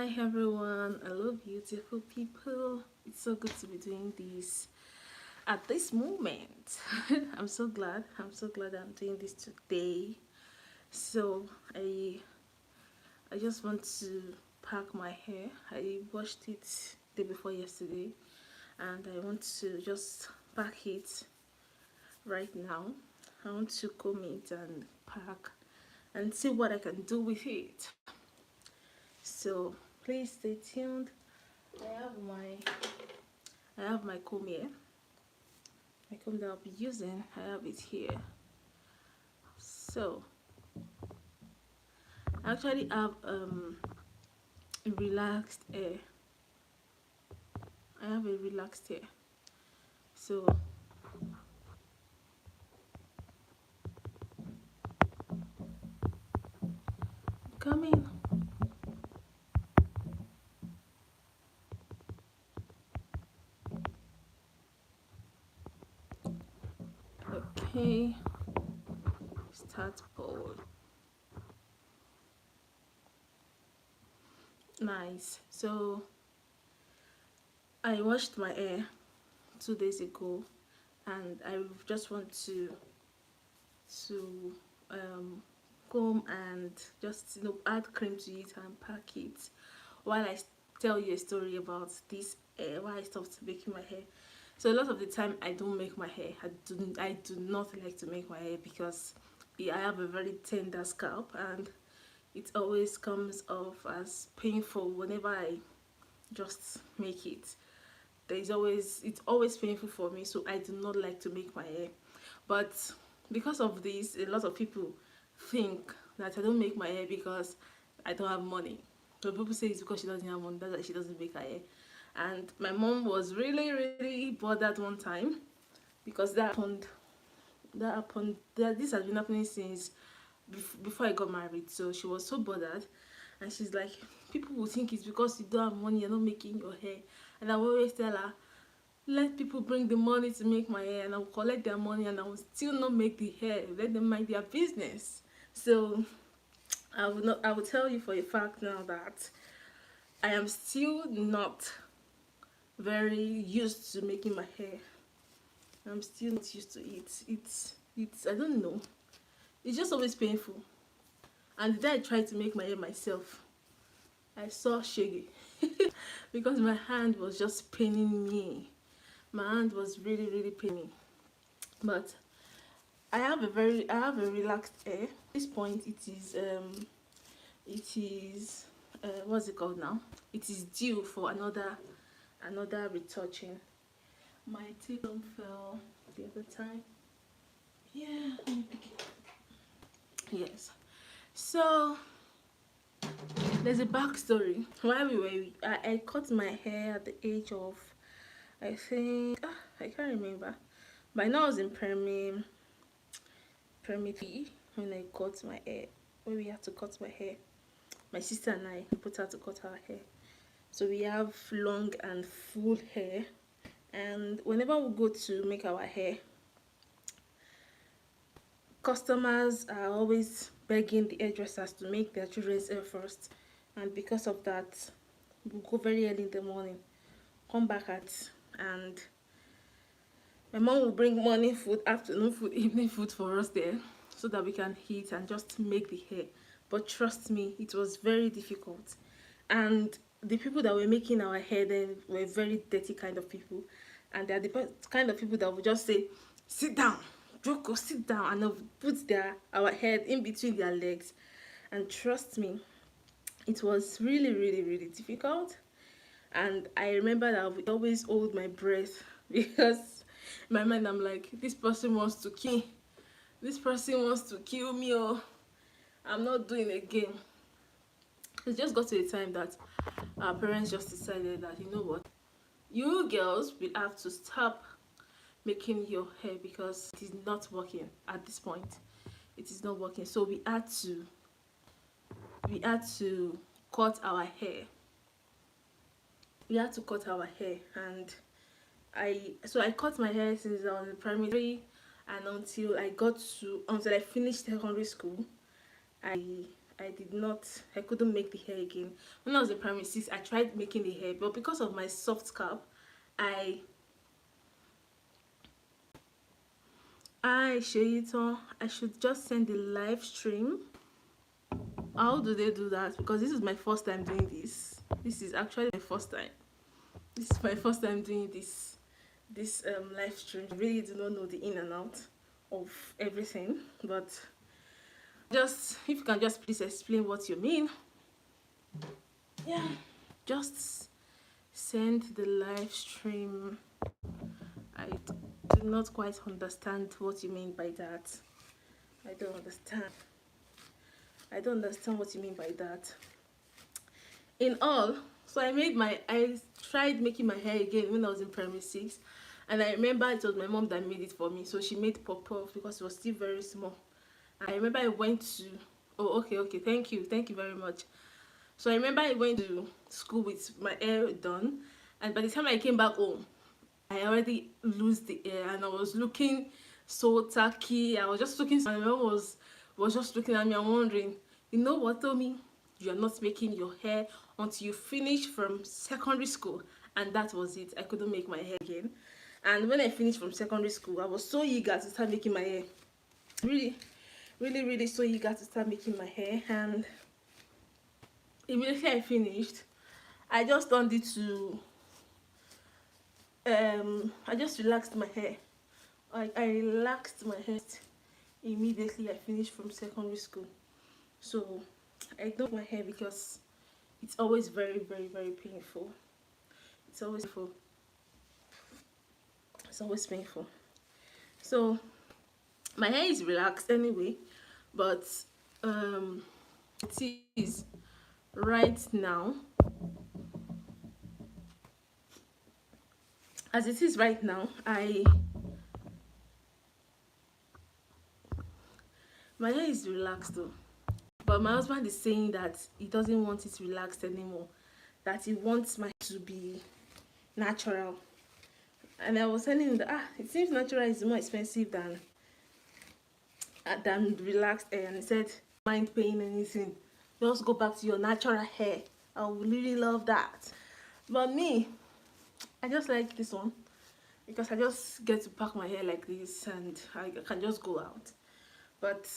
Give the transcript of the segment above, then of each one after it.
Hi everyone, hello beautiful people. It's so good to be doing this at this moment. I'm so glad I'm doing this today. So I just want to pack my hair. I washed it day before yesterday and I want to just pack it right now. I want to comb it and pack and see what I can do with it. So please stay tuned. I have my I have my comb here. My comb that I'll be using. I have it here. So I actually have relaxed hair. I have a relaxed hair. So coming. Okay. Start forward. Nice. So I washed my hair 2 days ago and I just want to comb and just add cream to it and pack it while I tell you a story about this hair, why I stopped making my hair. So a lot of the time I don't make my hair. I do not like to make my hair because I have a very tender scalp and it always comes off as painful whenever I just make it. It's always painful for me, so I do not like to make my hair. But because of this, a lot of people think that I don't make my hair because I don't have money. So people say it's because she doesn't have money, that's why she doesn't make her hair. And my mom was really bothered one time because that this has been happening since before I got married. So she was so bothered and she's like, people will think it's because you don't have money, you're not making your hair. And I will always tell her, let people bring the money to make my hair and I will collect their money and I will still not make the hair. Let them mind their business. So I will tell you for a fact now that I am still not very used to making my hair. I'm still not used to it. It's I don't know. It's just always painful. And the day I tried to make my hair myself, I saw shaggy because my hand was just paining me. My hand was really paining me. But I have a relaxed hair. At this point it is what's it called now? It is due for another retouching. My tape fell the other time. Yeah, let me pick it. Yes. So there's a backstory. While I cut my hair at the age of, I think, I can't remember. By now I was in primary 3 when I cut my hair. When we had to cut my hair, my sister and I put her to cut our hair. So we have long and full hair, and whenever we go to make our hair, customers are always begging the hairdressers to make their children's hair first, and because of that we go very early in the morning, come back and my mom will bring morning food, afternoon food, evening food for us there so that we can eat and just make the hair. But trust me, it was very difficult. And the people that were making our hair then were very dirty kind of people. And they're the kind of people that would just say, sit down, Joko, sit down, and they'll put our head in between their legs. And trust me, it was really difficult. And I remember that I would always hold my breath because in my mind I'm like, this person wants to kill me. This person wants to kill me, or I'm not doing it again. It just got to a time that our parents just decided that, you know what, you girls will have to stop making your hair because it is not working at this point. It is not working. So we had to cut our hair. We had to cut our hair, and I cut my hair since I was in primary 3 and until I finished secondary school. I couldn't make the hair again. When I was in primary 6, I tried making the hair, but because of my soft scalp, I show it on. I should just send the live stream. How do they do that? Because this is my first time doing this. This is actually my first time. This is my first time doing this live stream. I really do not know the in and out of everything, but just if you can just please explain what you mean. Yeah, just send the live stream. I do not quite understand what you mean by that. I don't understand. I don't understand what you mean by that. In all, so I tried making my hair again when I was in primary 6, and I remember it was my mom that made it for me. So she made pop because it was still very small. And I remember I went to, oh, okay, thank you very much. So I remember I went to school with my hair done, and by the time I came back home, I already lose the hair, and I was looking so tacky. I was just looking, my mom was just looking at me and wondering, you know what, Tommy, you are not making your hair until you finish from secondary school. And that was it. I couldn't make my hair again. And when I finished from secondary school, I was so eager to start making my hair. Really so eager to start making my hair. And immediately I finished, I just turned it to I just relaxed my hair. I relaxed my hair immediately I finished from secondary school. So I don't my hair because it's always very painful. It's always painful. It's always painful. So my hair is relaxed anyway, but it is right now. As it is right now, my hair is relaxed though. But my husband is saying that he doesn't want it relaxed anymore. That he wants my hair to be natural. And I was telling him that it seems natural is more expensive than relaxed hair. And he said, mind paying anything. Just go back to your natural hair. I would really love that. But me, I just like this one because I just get to pack my hair like this and I can just go out. But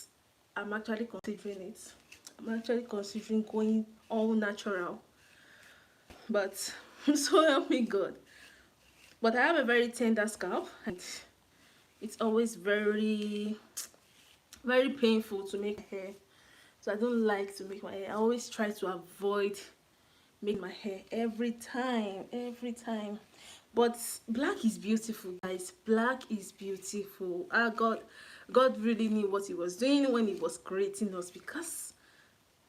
I'm actually considering it. I'm actually considering going all natural. But so help me God. But I have a very tender scalp and it's always very painful to make hair. So I don't like to make my hair. I always try to avoid making my hair every time. But black is beautiful, guys. Black is beautiful. God really knew what he was doing when he was creating us, because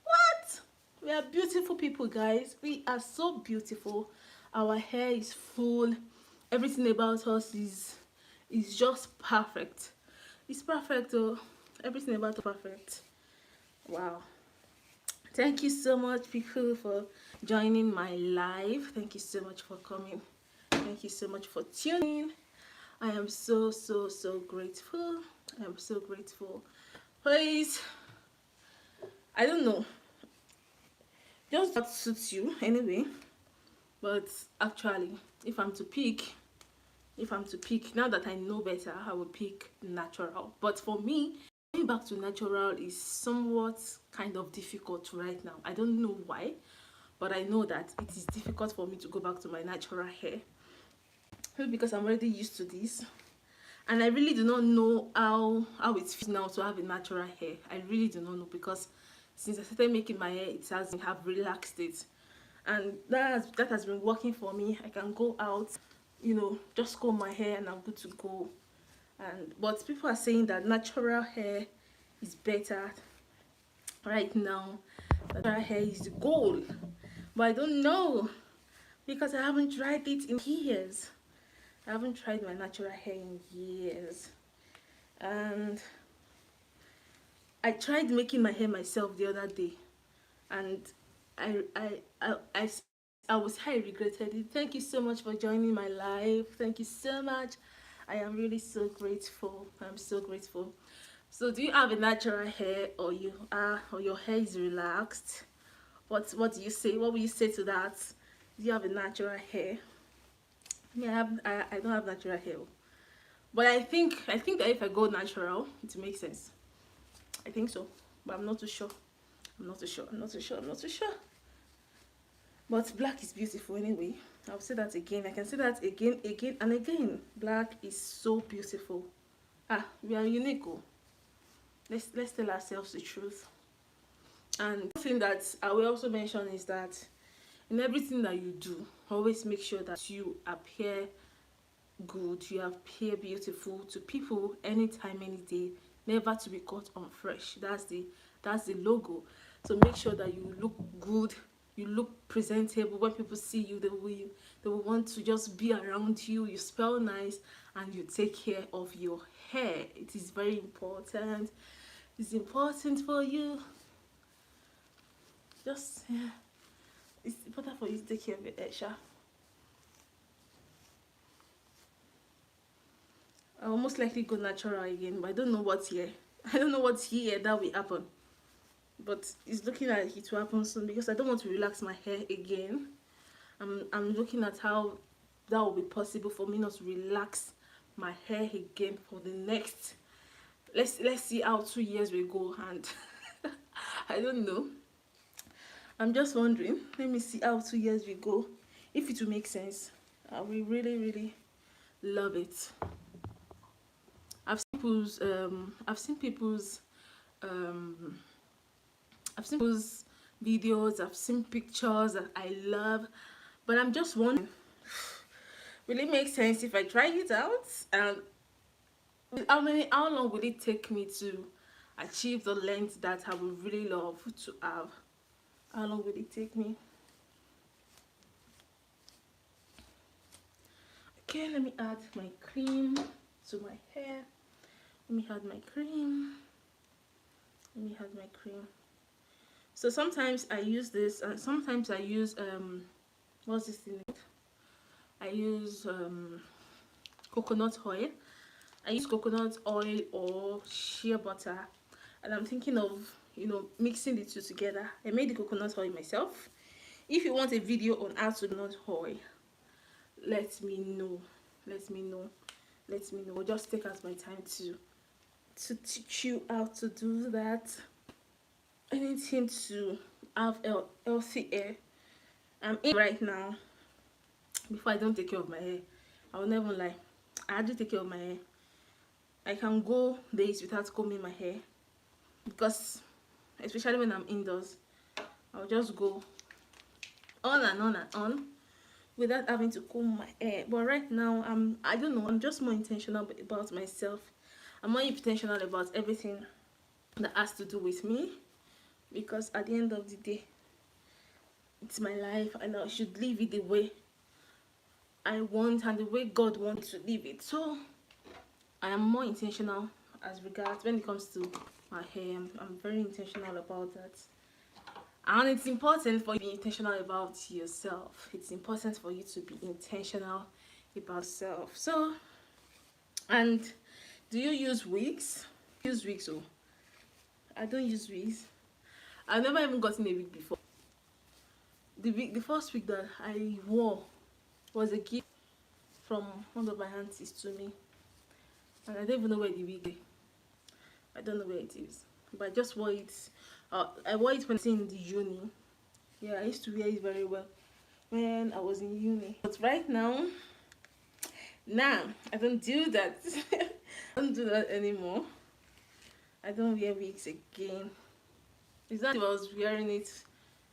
what? We are beautiful people, guys. We are so beautiful. Our hair is full. Everything about us is just perfect. It's perfect, oh. Everything about it perfect. Wow. Thank you so much, people, for joining my live. Thank you so much for coming. Thank you so much for tuning. I am so grateful. I am so grateful. Please, I don't know, just what suits you anyway. But actually, if I'm to pick, now that I know better, I will pick natural. But for me, going back to natural is somewhat kind of difficult right now. I don't know why, but I know that it is difficult for me to go back to my natural hair. Maybe because I'm already used to this, and I really do not know how it feels now to have a natural hair. I really do not know, because since I started making my hair, it has have relaxed it, and that has been working for me. I can go out, just comb my hair and I'm good to go. But people are saying that natural hair is better right now. Natural hair is the goal, but I don't know, because I haven't tried it in years. I haven't tried my natural hair in years, and I tried making my hair myself the other day, and I was highly regretted it. Thank you so much for joining my live. Thank you so much. I am really so grateful. I'm so grateful. So do you have a natural hair, or your hair is relaxed? What do you say? What will you say to that? Do you have a natural hair? I don't have natural hair. But I think that if I go natural, it makes sense. I think so. But I'm not too sure. I'm not too sure. I'm not too sure. I'm not too sure. But black is beautiful anyway. I'll say that again. I can say that again, again, and again. Black is so beautiful. We are unique. Oh. Let's tell ourselves the truth. And one thing that I will also mention is that in everything that you do, always make sure that you appear good, you appear beautiful to people anytime, any day. Never to be caught unfresh. That's the logo. So make sure that you look good, you look presentable. When people see you, they will want to just be around you. You smell nice, and you take care of your hair. It is very important. It's important for you. Just it's important for you to take care of your hair, sha. I will most likely go natural again, but I don't know what year. I don't know what year that will happen. But it's looking like it will happen soon because I don't want to relax my hair again. I'm looking at how that will be possible for me not to relax my hair again for the next. Let's see how 2 years will go, and I don't know. I'm just wondering. Let me see how 2 years will go. If it will make sense, I will really, really love it. I've seen people's um I've seen people's videos, I've seen pictures that I love, but I'm just wondering, will it make sense if I try it out? And how long will it take me to achieve the length that I would really love to have? How long will it take me? Okay, let me add my cream to my hair. Let me add my cream. Let me add my cream. So sometimes I use this, and sometimes I use what's this thing? I use coconut oil. I use coconut oil or shea butter, and I'm thinking of mixing the two together. I made the coconut oil myself. If you want a video on how to coconut oil, let me know. Let me know. Let me know. I'll just take out my time to teach you how to do that. Anything to have healthy hair. I'm in right now. Before I don't take care of my hair, I will never lie. I do take care of my hair. I can go days without combing my hair because, especially when I'm indoors, I'll just go on and on and on without having to comb my hair. But right now, I don't know. I'm just more intentional about myself. I'm more intentional about everything that has to do with me, because at the end of the day, it's my life and I should live it the way I want and the way God wants to live it. So I am more intentional as regards when it comes to my hair. I'm very intentional about that. And it's important for you to be intentional about yourself. It's important for you to be intentional about self. So, and do you use wigs? Use wigs? Oh, I don't use wigs. I've never even gotten a wig before. The first wig that I wore was a gift from one of my aunties to me, and I don't even know where the wig is. I don't know where it is, but I just wore it. I wore it when I was in the uni. Yeah, I used to wear it very well when I was in uni. But right now, I don't do that. I don't do that anymore. I don't wear wigs again. It's not if I was wearing it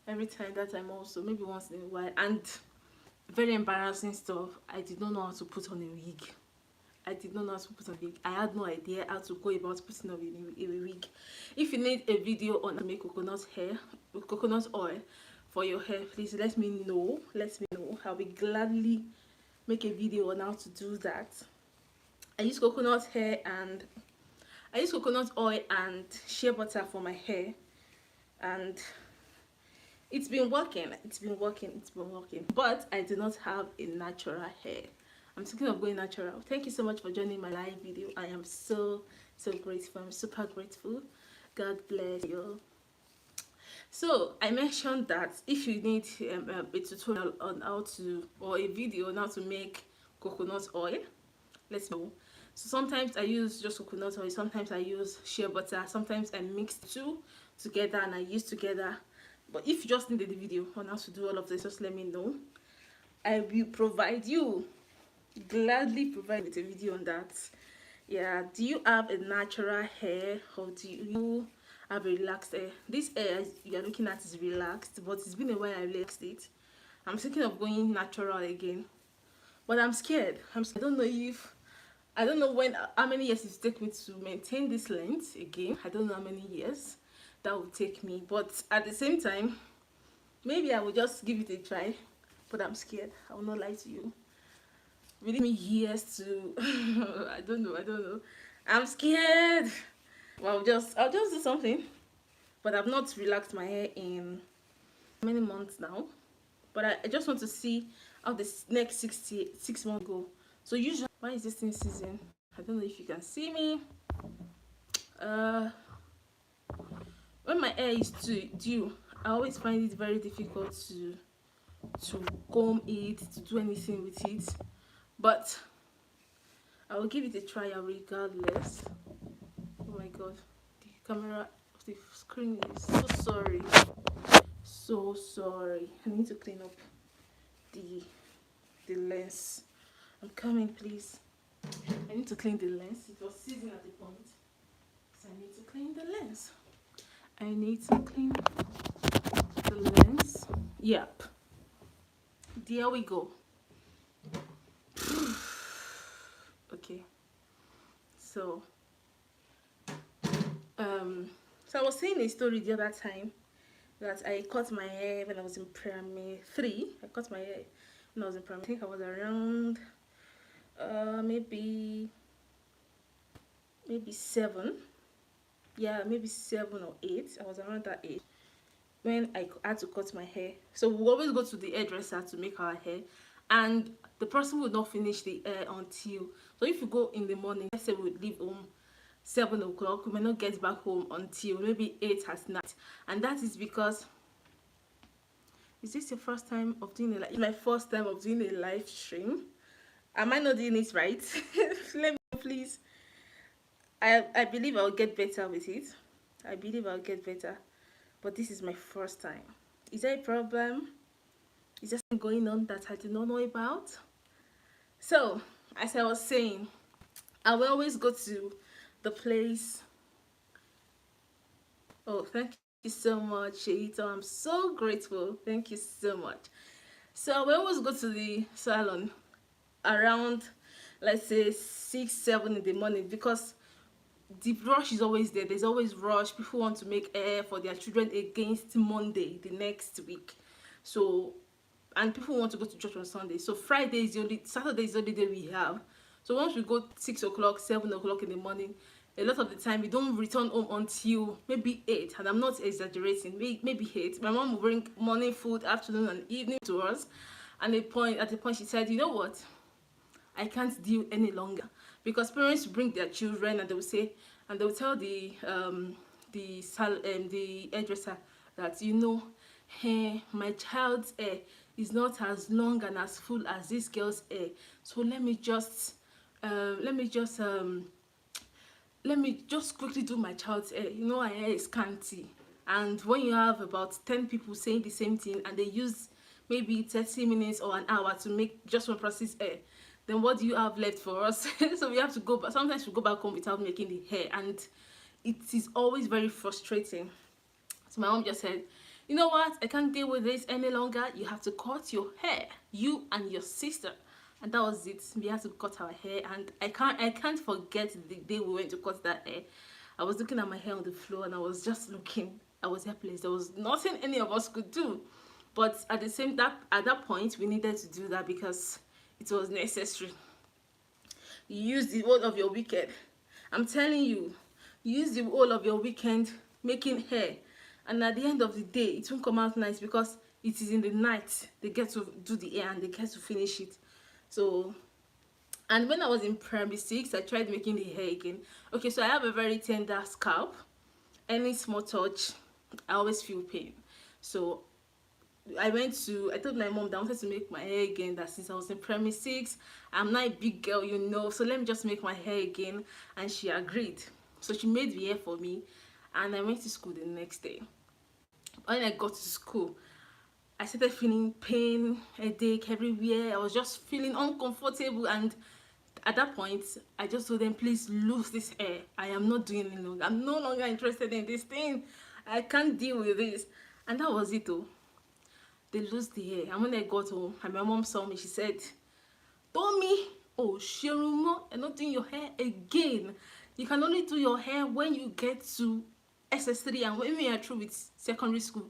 every time that time also, maybe once in a while. And very embarrassing stuff, I did not know how to put on a wig. I did not know how to put on a wig. I had no idea how to go about putting on a wig. If you need a video on how to make coconut oil for your hair, please let me know. Let me know. I will gladly make a video on how to do that. I use coconut oil and shea butter for my hair, and it's been working. But I do not have a natural hair. I'm thinking of going natural. Thank you so much for joining my live video. I am so So grateful. I'm super grateful. God bless you. So I mentioned that if you need a tutorial on how to, or a video on how to make coconut oil, let's know. So sometimes I use just coconut oil, sometimes I use shea butter, sometimes I mix the two together and I use together. But if you just needed the video on how to do all of this, just let me know. I will provide you, gladly provide with a video on that. Yeah, do you have a natural hair, or do you have a relaxed hair? This hair you're looking at is relaxed, but it's been a while I relaxed it. I'm thinking of going natural again, but I'm scared. I don't know if, I don't know when, how many years it will take me to maintain this length again. I don't know how many years that will take me, but at the same time, maybe I will just give it a try. But I'm scared. I will not lie to you. Really me years to I don't know. I'm scared. Well, I'll just do something. But I've not relaxed my hair in many months now. But I just want to see how this next 6 months go. So usually, why is this thing season? I don't know if you can see me. Uh, when my hair is too due, I always find it very difficult to comb it, to do anything with it. But I will give it a try regardless. Oh my god, the camera of the screen is so sorry. So sorry. I need to clean up the lens. I'm coming, please. I need to clean the lens. It was seizing at the point. So I need to clean the lens. I need to clean the lens. Yep. There we go. Okay. So I was saying a story the other time that I cut my hair when I was in primary 3. I cut my hair when I was in primary. I think I was around maybe 7. Yeah, maybe 7 or 8. I was around that age when I had to cut my hair. So we always go to the hairdresser to make our hair, and the person would not finish the hair until, so if you go in the morning, let's say we would leave home 7 o'clock, we may not get back home until maybe 8 at night. And that is because, is this your first time of doing it's my first time of doing a live stream? Am I not doing it right? Let me know, please. I believe I'll get better with it. I believe I'll get better. But this is my first time. Is there a problem? Is there something going on that I do not know about? So, as I was saying, I will always go to the place. Oh, thank you so much, Sheito. I'm so grateful. Thank you so much. So we always go to the salon around, let's say 6, 7 in the morning, because the rush is always there. There's always rush. People want to make hair for their children against Monday the next week. So, and people want to go to church on Sunday. So Saturday is the only day we have. So once we go 6 o'clock, 7 o'clock in the morning, a lot of the time we don't return home until maybe 8. And I'm not exaggerating, maybe 8. My mom will bring morning food, afternoon and evening to us. And at the point she said, you know what? I can't deal any longer, because parents bring their children and they will say, and they will tell the hairdresser that, you know, hey, my child's hair is not as long and as full as this girl's hair, so let me just quickly do my child's hair. You know, her hair is scanty, and when you have about 10 people saying the same thing and they use maybe 30 minutes or an hour to make just one person's hair, then what do you have left for us? So we have to go back. Sometimes we go back home without making the hair, and it is always very frustrating. So my mom just said, you know what, I can't deal with this any longer. You have to cut your hair, you and your sister. And that was it. We had to cut our hair, and I can't forget the day we went to cut that hair. I was looking at my hair on the floor and I was just looking. I was helpless. There was nothing any of us could do. But at that point we needed to do that because it was necessary. You use the whole of your weekend. I'm telling you, use the whole of your weekend making hair, and at the end of the day it won't come out nice, because it is in the night they get to do the hair and they get to finish it. So, And when I was in primary six, I tried making the hair again. Okay, so I have a very tender scalp. Any small touch, I always feel pain. So I told my mom that I wanted to make my hair again, that since I was in primary six, I'm not a big girl, so let me just make my hair again. And she agreed. So she made the hair for me, and I went to school the next day. When I got to school, I started feeling pain, headache everywhere. I was just feeling uncomfortable, and at that point, I just told them, please lose this hair. I am not doing it longer. I'm no longer interested in this thing. I can't deal with this. And that was it though. They lose the hair. And when I got home and my mom saw me, she said, Tommy, oh Sherumo, you're not doing your hair again. You can only do your hair when you get to SS3, and when you are through with secondary school,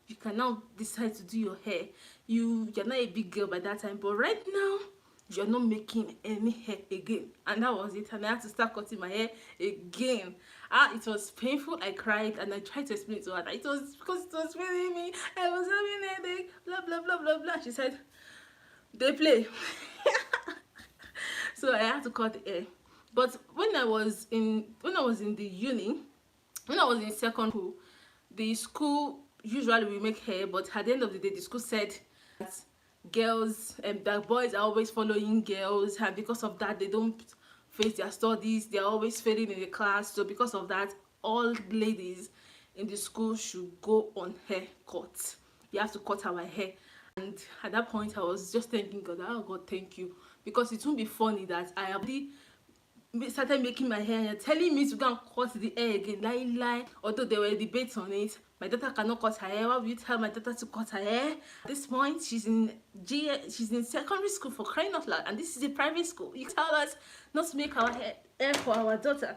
you can now decide to do your hair. You're not a big girl by that time, but right now you're not making any hair again. And that was it. And I had to start cutting my hair again. It was painful. I cried and I tried to explain to her that it was because it was paining me. I was having a headache, blah blah blah blah blah. She said, they play. So I had to cut the hair. But when I was in the uni, when I was in second school, the school usually we make hair, but at the end of the day, the school said that girls and that boys are always following girls, and because of that, they don't face their studies. They are always failing in the class. So because of that, all ladies in the school should go on haircut. You have to cut our hair. And at that point, I was just thanking God, oh God, thank you, because it won't be funny that I have already started making my hair and you're telling me to go and cut the hair again. Lie. Although there were debates on it, my daughter cannot cut her hair. Why would you tell my daughter to cut her hair? At this point, she's in secondary school, for crying out loud, and this is a private school. You tell us not to make our hair for our daughter.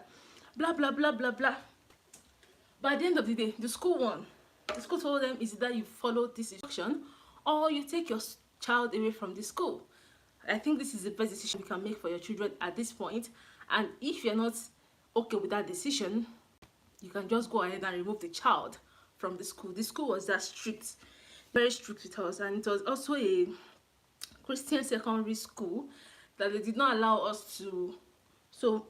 Blah blah blah blah blah. But at the end of the day, the school won. The school told them is that you follow this instruction or you take your child away from the school. I think this is the best decision you can make for your children at this point. And if you're not okay with that decision, you can just go ahead and remove the child from the school. The school was that strict, very strict with us, and it was also a Christian secondary school that they did not allow us to. So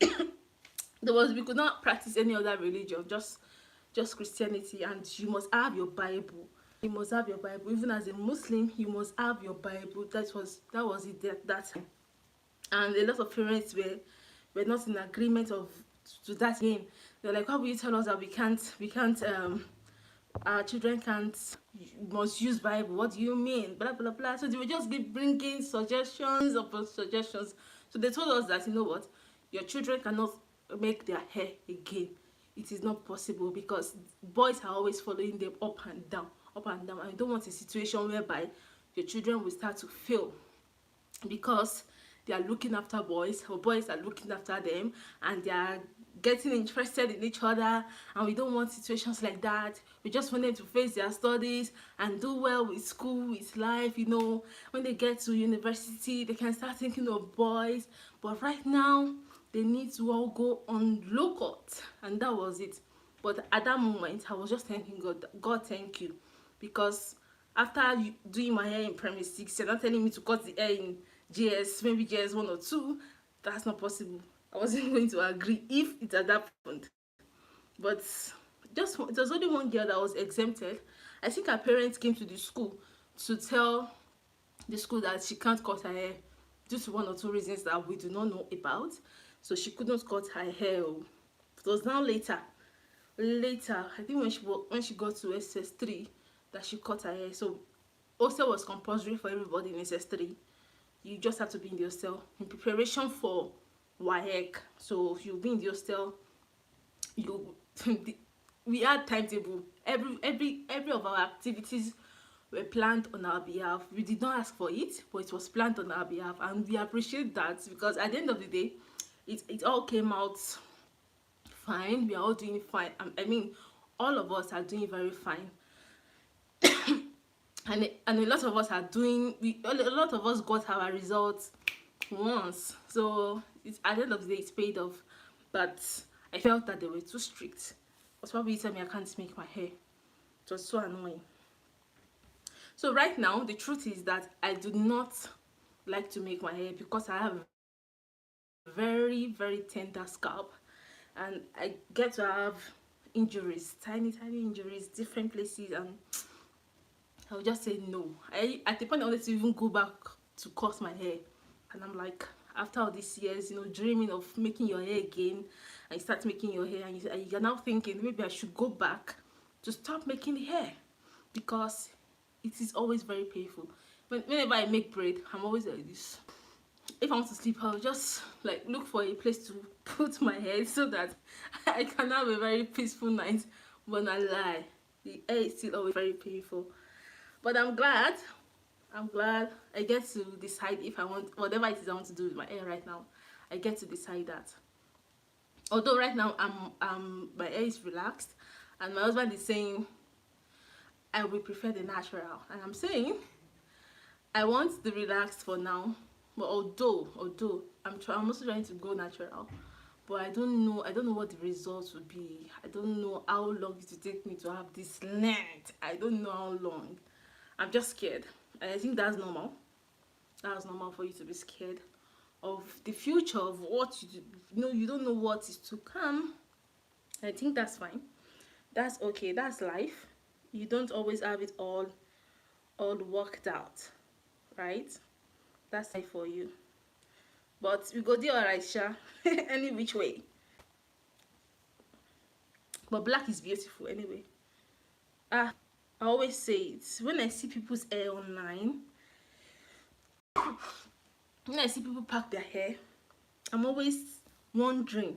we could not practice any other religion, just Christianity, and you must have your Bible. You must have your Bible. Even as a Muslim, you must have your Bible. That was it that time. And a lot of parents were not in agreement to that game. They're like, how will you tell us that we can't our children must use Bible? What do you mean? Blah blah blah. So they were just bringing suggestions upon suggestions. So they told us that, you know what, your children cannot make their hair again. It is not possible because boys are always following them up and down, and I don't want a situation whereby your children will start to fail because they are looking after boys, or boys are looking after them, and they are getting interested in each other, and we don't want situations like that. We just want them to face their studies and do well with school, with life. When they get to university, they can start thinking of boys, but right now they need to all go on low cut, and that was it. But at that moment, I was just thanking God, thank you, because after doing my hair in primary 6, you're not telling me to cut the hair in maybe GS 1 or 2. That's not possible. I wasn't going to agree if it had happened. But it was only one girl that was exempted. I think her parents came to the school to tell the school that she can't cut her hair due to 1 or 2 reasons that we do not know about. So she couldn't cut her hair. It was now later, I think when she got to SS3, that she cut her hair. So hostel was compulsory for everybody in SS3. You just have to be in the hostel in preparation for WAEC. So you'll be in the hostel. We had timetable. Every of our activities were planned on our behalf. We did not ask for it, but it was planned on our behalf, and we appreciate that, because at the end of the day, it all came out fine. We are all doing fine. I mean, all of us are doing very fine. and a lot of us are doing, a lot of us got our results once. So at the end of the day, it's paid off. But I felt that they were too strict. That's why you tell me I can't make my hair. It was so annoying. So right now, the truth is that I do not like to make my hair because I have very, very tender scalp, and I get to have injuries, tiny, tiny injuries, different places, and I'll just say no. I At the point I wanted to even go back to cut my hair, and I'm like, after all these years, dreaming of making your hair again, and you start making your hair, and you're now thinking maybe I should go back to stop making the hair, because it is always very painful. Whenever I make braid, I'm always like this. If I want to sleep, I'll just like look for a place to put my head so that I can have a very peaceful night. But I lie, the hair is still always very painful. But I'm glad I get to decide if I want whatever it is I want to do with my hair right now. I get to decide that. Although right now my hair is relaxed, and my husband is saying I will prefer the natural, and I'm saying I want the relaxed for now. But although I'm also trying to go natural, but I don't know what the results will be. I don't know how long it will take me to have this length. I don't know how long. I'm just scared, and I think that's normal. That's normal for you to be scared of the future, of what you don't know what is to come. I think that's fine. That's okay. That's life. You don't always have it all worked out, right? That's life for you. But we go there alright, sha. Any which way. But black is beautiful anyway. Ah, I always say it. When I see people's hair online, when I see people pack their hair, I'm always wondering,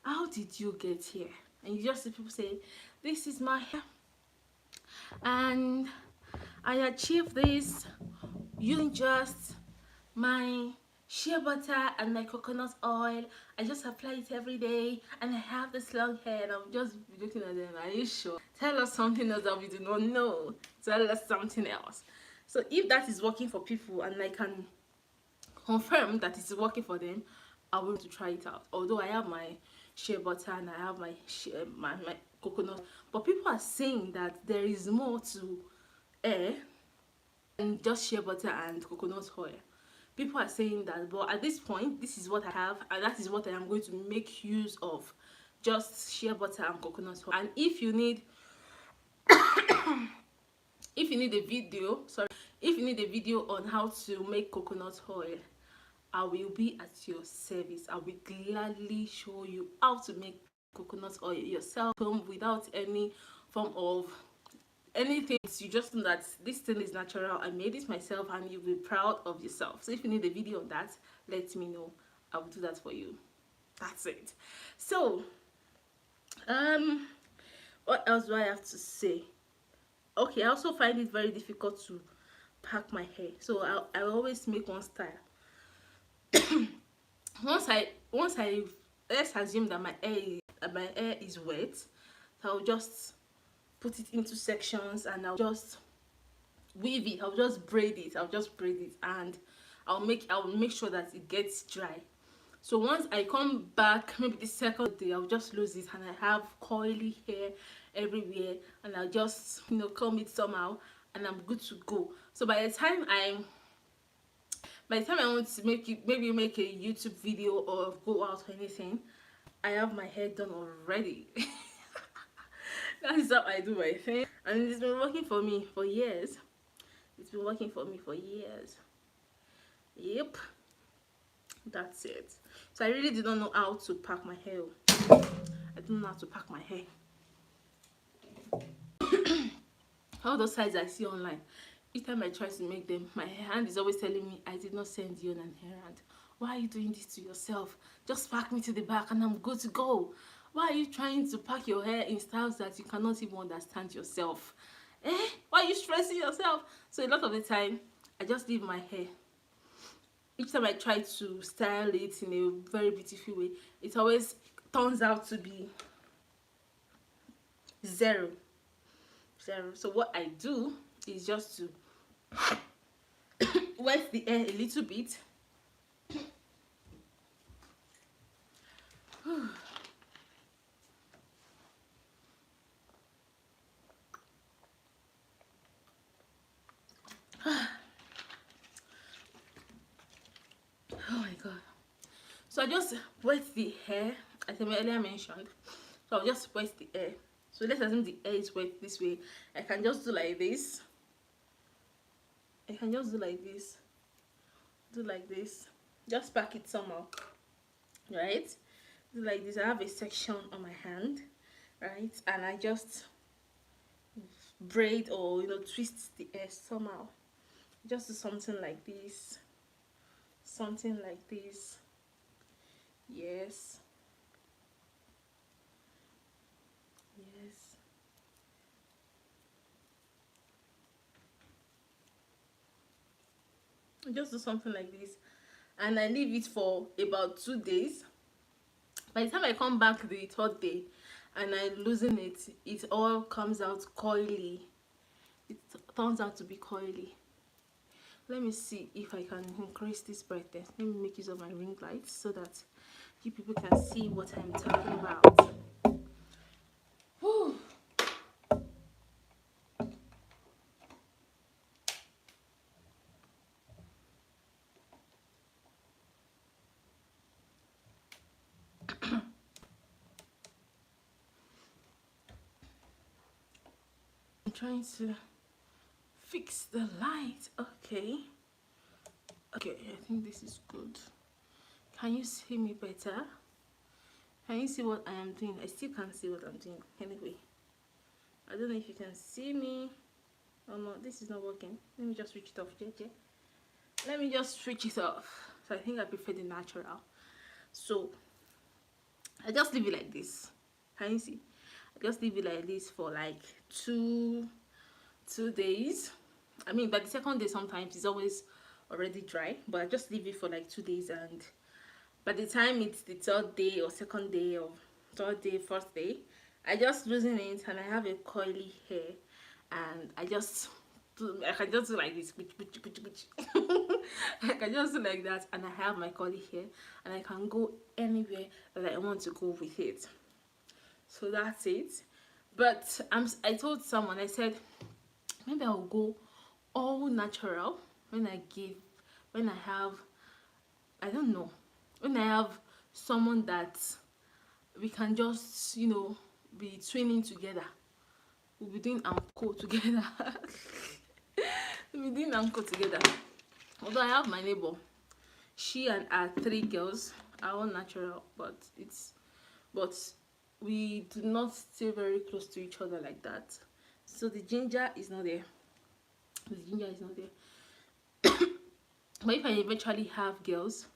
how did you get here? And you just see people say, this is my hair, and I achieved this using just my shea butter and my coconut oil. I just apply it every day, and I have this long hair. And I'm just looking at them. Are you sure? Tell us something else that we do not know. Tell us something else. So if that is working for people, and I can confirm that it's working for them, I want to try it out. Although I have my shea butter and I have my coconut, but people are saying that there is more to hair than just shea butter and coconut oil. People are saying that, but at this point, this is what I have, and that is what I am going to make use of. Just shea butter and coconut oil. And if you need a video on how to make coconut oil, I will be at your service. I will gladly show you how to make coconut oil yourself, without any form of anything. You just know that this thing is natural. I made it myself, and you'll be proud of yourself. So if you need a video on that, let me know. I will do that for you. That's it. So what else do I have to say? Okay, I also find it very difficult to pack my hair, so I always make one style. Once I let's assume that my hair is wet, so I'll just put it into sections, and I'll just weave it. I'll just braid it, and I'll make sure that it gets dry. So once I come back, maybe the second day, I'll just lose it, and I have coily hair everywhere, and I'll just comb it somehow, and I'm good to go. So by the time I want to maybe make a YouTube video or go out or anything, I have my hair done already. That is how I do my thing, and it's been working for me for years. Yep, that's it. So I really did not know how to pack my hair. I don't know how to pack my hair. All those sides I see online, each time I try to make them, my hand is always telling me, I did not send you on an errand. Why are you doing this to yourself? Just pack me to the back and I'm good to go. Why are you trying to pack your hair in styles that you cannot even understand yourself? Why are you stressing yourself? So a lot of the time, I just leave my hair. Each time I try to style it in a very beautiful way, it always turns out to be zero. So what I do is just to wet the hair a little bit. Oh my god. So I just wet the hair, as I earlier mentioned. So I'll just wet the hair. So let's assume the hair is wet this way. I can just do like this. I can just do like this. Do like this. Just pack it somehow. Right? Do like this. I have a section on my hand. Right? And I just braid or twist the hair somehow. Just do something like this. Something like this. Yes. Yes. Just do something like this, and I leave it for about 2 days. By the time I come back the third day and I loosen it, it all comes out coily. It turns out to be coily. Let me see if I can increase this brightness. Let me make use of my ring light so that you people can see what I'm talking about. Whew. I'm trying to fix the light. Okay, I think this is good. Can you see me better? Can you see what I am doing? I still can't see what I'm doing. Anyway, I don't know if you can see me. Oh no, this is not working. Let me just switch it off, JJ. Let me just switch it off. So I think I prefer the natural. So I just leave it like this. Can you see? I just leave it like this for like two days. I mean, by the second day sometimes it's always already dry, but I just leave it for like 2 days, and by the time it's the third day or second day or third day, first day, I just loosen it and I have a coily hair, and I can just do like this. I can just do like that, and I have my curly hair, and I can go anywhere that I want to go with it. So that's it. But I told someone, I said maybe I'll go all natural when I have, I don't know, when I have someone that we can just be twinning together. We'll be doing anko together. We'll be doing anko together. Although I have my neighbor, she and her 3 girls are all natural, but we do not stay very close to each other like that. So the ginger is not there. The ginger is not there. But if I eventually have girls,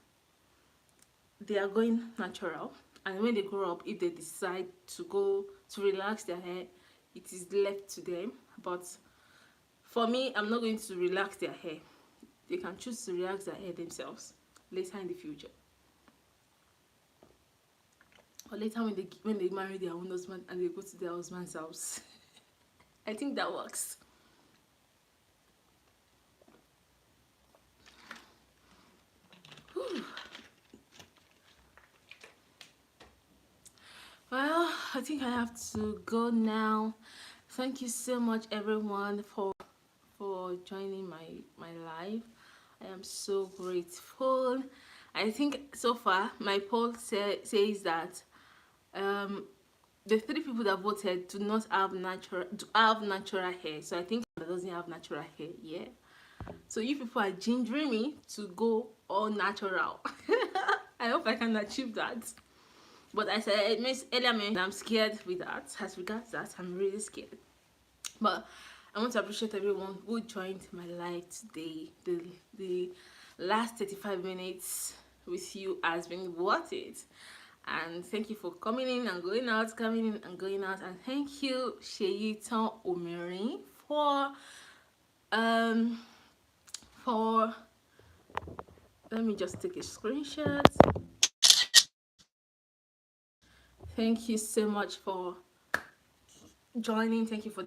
they are going natural, and when they grow up, if they decide to go to relax their hair, it is left to them. But for me, I'm not going to relax their hair. They can choose to relax their hair themselves later in the future, or later when they marry their own husband and they go to their husband's house. I think that works. Whew. Well, I think I have to go now. Thank you so much, everyone, for joining my live. I am so grateful. I think so far my poll says that the 3 people that voted do not have natural hair. So I think that doesn't have natural hair. Yeah. So you people are gingering me to go all natural. I hope I can achieve that. But I said earlier, I'm scared with that. As regards that, I'm really scared. But I want to appreciate everyone who joined my live today. The last 35 minutes with you has been worth it. And thank you for coming in and going out, coming in and going out. And thank you, Sheyitan Omiri, for let me just take a screenshot. Thank you so much for joining. Thank you for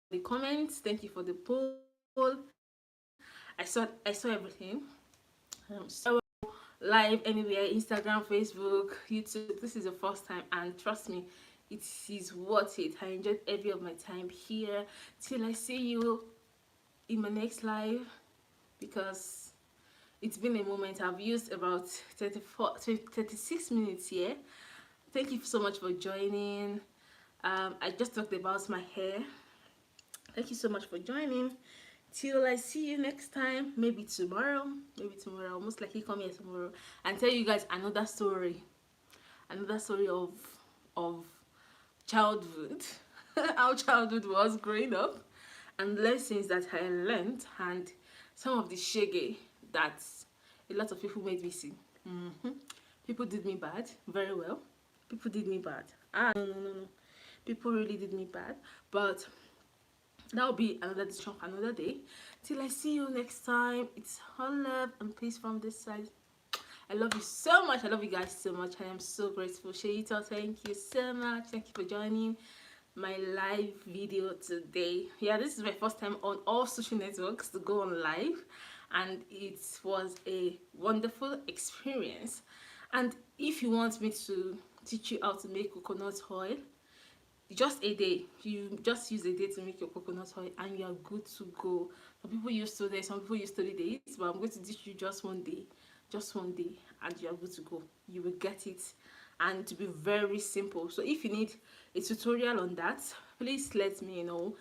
the comments. Thank you for the poll. I saw everything. So live anywhere, Instagram, Facebook, YouTube. This is the first time, and trust me, it is worth it. I enjoyed every of my time here. Till I see you in my next live, because It's been a moment. I've used about 36 minutes here. Thank you so much for joining. I just talked about my hair. Thank you so much for joining. Till I see you next time, maybe tomorrow. Maybe tomorrow. I'll most likely come here tomorrow and tell you guys another story. Another story of childhood. How childhood was growing up, and lessons that I learned, and some of the shege that a lot of people made me see. People did me bad, very well. People did me bad. No. People really did me bad. But that'll be another discussion for another day. Till I see you next time, it's all love and peace from this side. I love you so much. I love you guys so much. I am so grateful. Sheita, thank you so much. Thank you for joining my live video today. Yeah, this is my first time on all social networks to go on live, and it was a wonderful experience. And if you want me to teach you how to make coconut oil, just a day, you just use a day to make your coconut oil and you are good to go. Some people use 2 days, some people use 3 days, but I'm going to teach you just one day, and you are good to go. You will get it, and to be very simple. So if you need a tutorial on that, please let me know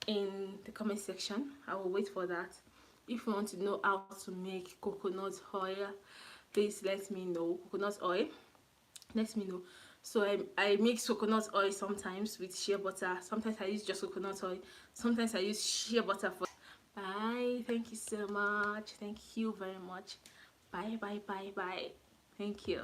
in the comment section. I will wait for that. If you want to know how to make coconut oil, please let me know. Coconut oil, let me know. So I mix coconut oil sometimes with shea butter. Sometimes I use just coconut oil. Sometimes I use shea butter for. Bye. Thank you so much. Thank you very much. Bye. Thank you.